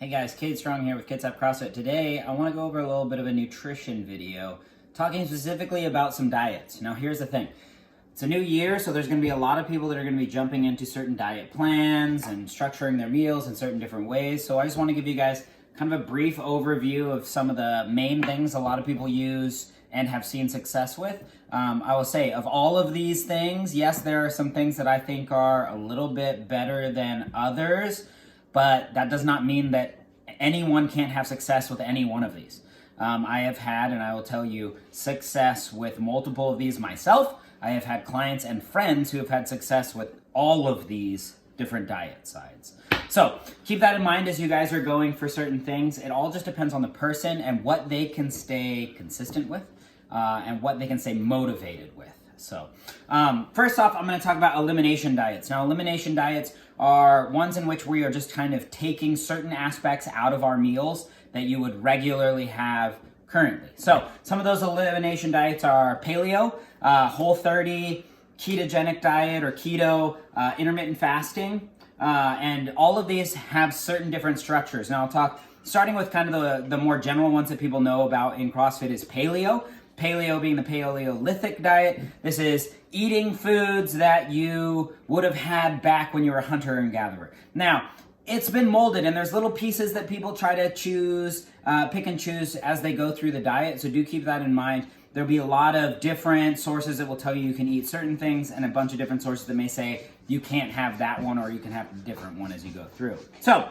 Hey guys, Cade Strong here with Kids Up CrossFit. Today, I want to go over a little bit of a nutrition video, talking specifically about some diets. Now, here's the thing. It's a new year, so there's going to be a lot of people that are going to be jumping into certain diet plans and structuring their meals in certain different ways. So I just want to give you guys kind of a brief overview of some of the main things a lot of people use and have seen success with. I will say, of all of these things, yes, there are some things that I think are a little bit better than others, but that does not mean that anyone can't have success with any one of these. I have had, and I will tell you, success with multiple of these myself. I have had clients and friends who have had success with all of these different diet sides. So keep that in mind as you guys are going for certain things. It all just depends on the person and what they can stay consistent with and what they can stay motivated with. So first off, I'm going to talk about elimination diets. Now, elimination diets are ones in which we are just kind of taking certain aspects out of our meals that you would regularly have currently. So some of those elimination diets are paleo, Whole30, ketogenic diet or keto, intermittent fasting, and all of these have certain different structures. Now I'll talk, starting with kind of the more general ones that people know about in CrossFit is paleo. Paleo being the Paleolithic diet. This is eating foods that you would have had back when you were a hunter and gatherer. Now, it's been molded and there's little pieces that people try to choose, pick and choose as they go through the diet. So do keep that in mind. There'll be a lot of different sources that will tell you can eat certain things and a bunch of different sources that may say you can't have that one or you can have a different one as you go through. So,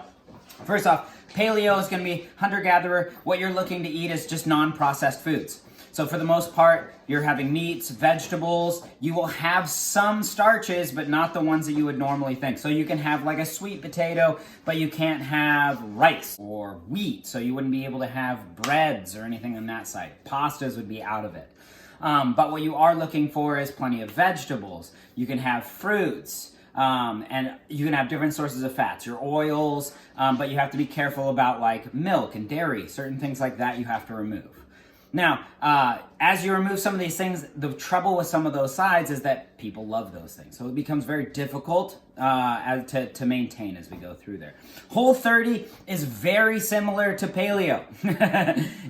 first off, paleo is going to be hunter-gatherer. What you're looking to eat is just non-processed foods. So for the most part, you're having meats, vegetables. You will have some starches, but not the ones that you would normally think. So you can have like a sweet potato, but you can't have rice or wheat. So you wouldn't be able to have breads or anything on that side. Pastas would be out of it. But what you are looking for is plenty of vegetables. You can have fruits. And you can have different sources of fats, your oils, but you have to be careful about like milk and dairy, certain things like that you have to remove. Now, as you remove some of these things, the trouble with some of those sides is that people love those things. So it becomes very difficult to maintain as we go through there. Whole30 is very similar to paleo.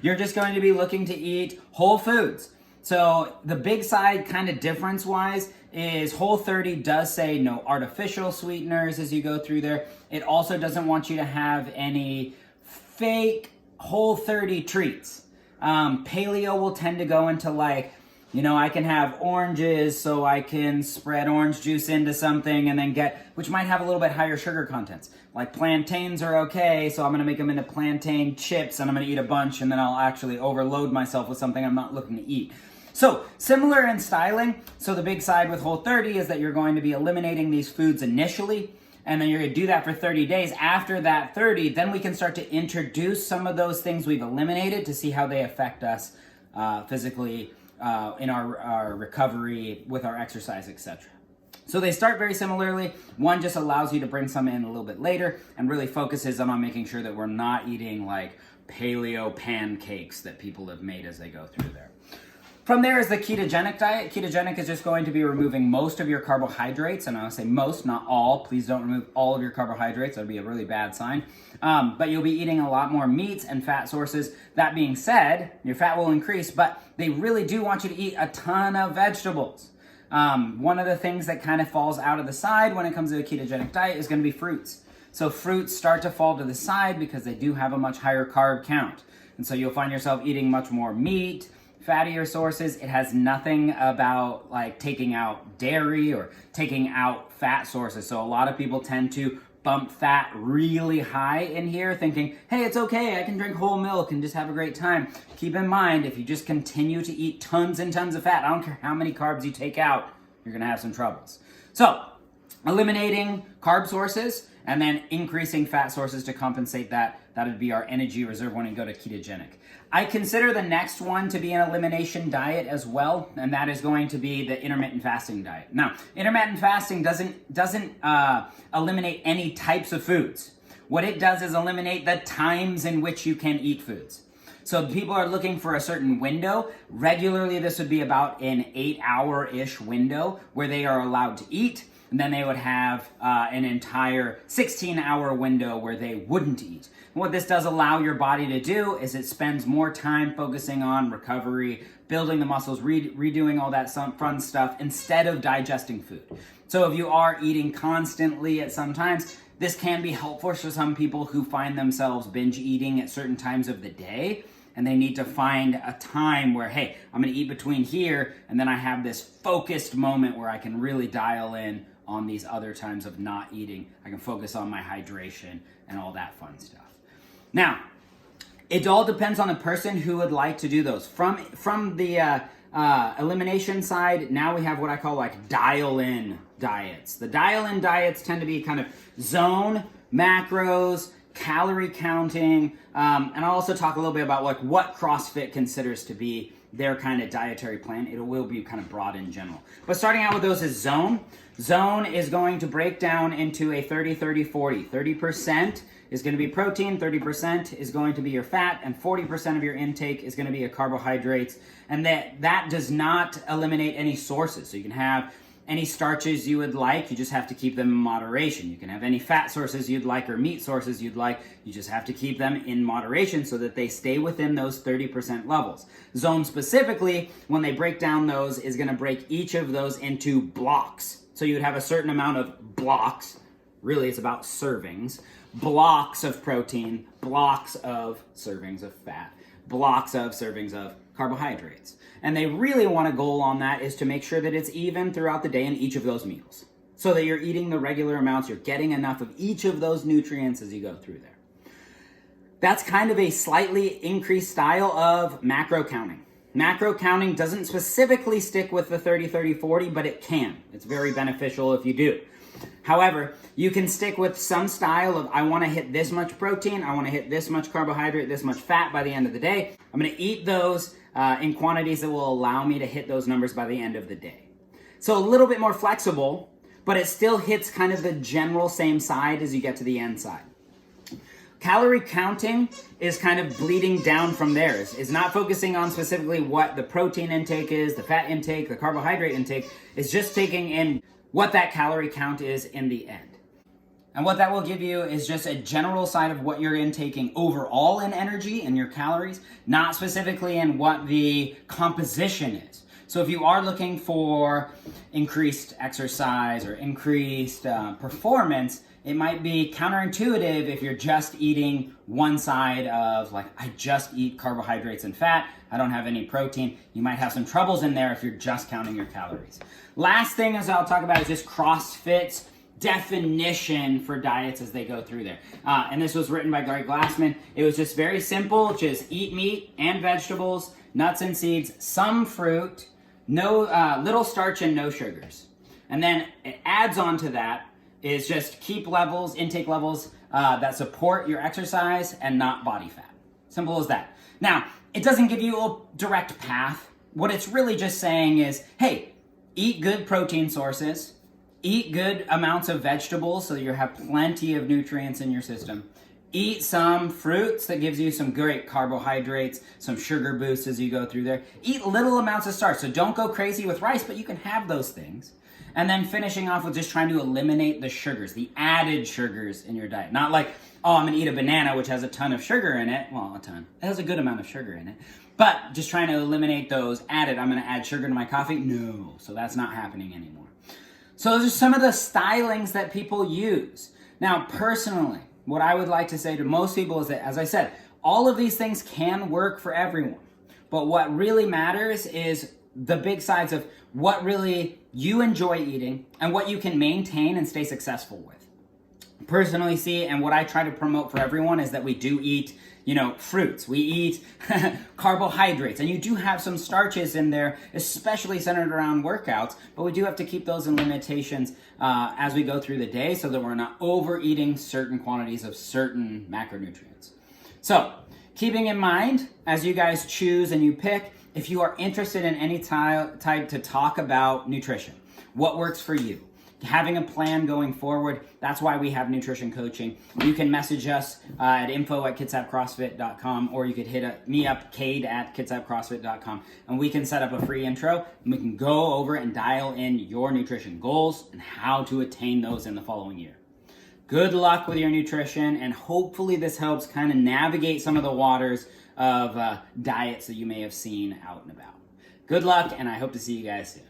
You're just going to be looking to eat whole foods. So the big side kind of difference-wise is Whole30 does say no artificial sweeteners as you go through there. It also doesn't want you to have any fake Whole30 treats. Paleo will tend to go into like, you know, I can have oranges so I can spread orange juice into something and then which might have a little bit higher sugar contents. Like plantains are okay, so I'm going to make them into plantain chips and I'm going to eat a bunch and then I'll actually overload myself with something I'm not looking to eat. So, similar in styling. So the big side with Whole30 is that you're going to be eliminating these foods initially, and then you're going to do that for 30 days. After that 30, then we can start to introduce some of those things we've eliminated to see how they affect us physically in our recovery, with our exercise, etc. So they start very similarly. One just allows you to bring some in a little bit later and really focuses on making sure that we're not eating like paleo pancakes that people have made as they go through there. From there is the ketogenic diet. Ketogenic is just going to be removing most of your carbohydrates, and I'll say most, not all. Please don't remove all of your carbohydrates. That would be a really bad sign. But you'll be eating a lot more meats and fat sources. That being said, your fat will increase, but they really do want you to eat a ton of vegetables. One of the things that kind of falls out of the side when it comes to a ketogenic diet is going to be fruits. So fruits start to fall to the side because they do have a much higher carb count. And so you'll find yourself eating much more meat, fattier sources. It has nothing about like taking out dairy or taking out fat sources. So a lot of people tend to bump fat really high in here thinking, hey, it's okay, I can drink whole milk and just have a great time. Keep in mind, if you just continue to eat tons and tons of fat, I don't care how many carbs you take out, you're gonna have some troubles. So, eliminating carb sources and then increasing fat sources to compensate that. That would be our energy reserve when we go to ketogenic. I consider the next one to be an elimination diet as well, and that is going to be the intermittent fasting diet. Now, intermittent fasting doesn't eliminate any types of foods. What it does is eliminate the times in which you can eat foods. So people are looking for a certain window. Regularly, this would be about an 8-hour-ish window where they are allowed to eat. and then they would have an entire 16-hour window where they wouldn't eat. And what this does allow your body to do is it spends more time focusing on recovery, building the muscles, redoing all that fun stuff instead of digesting food. So if you are eating constantly at some times, this can be helpful for some people who find themselves binge eating at certain times of the day. And they need to find a time where, hey, I'm going to eat between here, and then I have this focused moment where I can really dial in on these other times of not eating. I can focus on my hydration and all that fun stuff. Now, it all depends on the person who would like to do those. From the elimination side, now we have what I call like dial-in diets. The dial-in diets tend to be kind of zone, macros, calorie counting, and I'll also talk a little bit about like what CrossFit considers to be their kind of dietary plan. It will be kind of broad in general. But starting out with those is zone. Zone is going to break down into a 30-30-40. 30% is going to be protein, 30% is going to be your fat, and 40% of your intake is going to be your carbohydrates. And that does not eliminate any sources. So you can have any starches you would like, you just have to keep them in moderation. You can have any fat sources you'd like or meat sources you'd like, you just have to keep them in moderation so that they stay within those 30% levels. Zone specifically, when they break down those, is going to break each of those into blocks. So you would have a certain amount of blocks, really it's about servings, blocks of protein, blocks of servings of fat, blocks of servings of carbohydrates. And they really want a goal on that is to make sure that it's even throughout the day in each of those meals. So that you're eating the regular amounts, you're getting enough of each of those nutrients as you go through there. That's kind of a slightly increased style of macro counting. Macro counting doesn't specifically stick with the 30-30-40, but it can. It's very beneficial if you do. However, you can stick with some style of I want to hit this much protein, I want to hit this much carbohydrate, this much fat by the end of the day. I'm going to eat those in quantities that will allow me to hit those numbers by the end of the day. So a little bit more flexible, but it still hits kind of the general same side as you get to the end side. Calorie counting is kind of bleeding down from there. It's not focusing on specifically what the protein intake is, the fat intake, the carbohydrate intake. It's just taking in what that calorie count is in the end. And what that will give you is just a general side of what you're intaking overall in energy and your calories, not specifically in what the composition is. So if you are looking for increased exercise or increased performance, it might be counterintuitive if you're just eating one side of like, I just eat carbohydrates and fat, I don't have any protein. You might have some troubles in there if you're just counting your calories. Last thing as I'll talk about is just CrossFit's definition for diets as they go through there. And this was written by Gary Glassman. It was just very simple, just eat meat and vegetables, nuts and seeds, some fruit, no little starch and no sugars. And then it adds on to that is just keep levels, intake levels that support your exercise and not body fat. Simple as that. Now, it doesn't give you a direct path. What it's really just saying is, hey, eat good protein sources, eat good amounts of vegetables so that you have plenty of nutrients in your system. Eat some fruits that gives you some great carbohydrates, some sugar boosts as you go through there. Eat little amounts of starch. So don't go crazy with rice, but you can have those things. And then finishing off with just trying to eliminate the sugars, the added sugars in your diet. Not like, oh, I'm going to eat a banana which has a ton of sugar in it. Well, a ton. It has a good amount of sugar in it. But just trying to eliminate those added. I'm going to add sugar to my coffee. No. So that's not happening anymore. So those are some of the stylings that people use. Now, personally, what I would like to say to most people is that, as I said, all of these things can work for everyone. But what really matters is the big sides of what really you enjoy eating and what you can maintain and stay successful with. Personally see, and what I try to promote for everyone is that we do eat, fruits. We eat carbohydrates, and you do have some starches in there, especially centered around workouts, but we do have to keep those in limitations as we go through the day so that we're not overeating certain quantities of certain macronutrients. So, keeping in mind, as you guys choose and you pick, if you are interested in any type to talk about nutrition, what works for you, having a plan going forward. That's why we have nutrition coaching. You can message us at info@kitsapcrossfit.com, or you could hit me up, Cade at kitsapcrossfit.com, and we can set up a free intro, and we can go over and dial in your nutrition goals and how to attain those in the following year. Good luck with your nutrition, and hopefully this helps kind of navigate some of the waters of diets that you may have seen out and about. Good luck, and I hope to see you guys soon.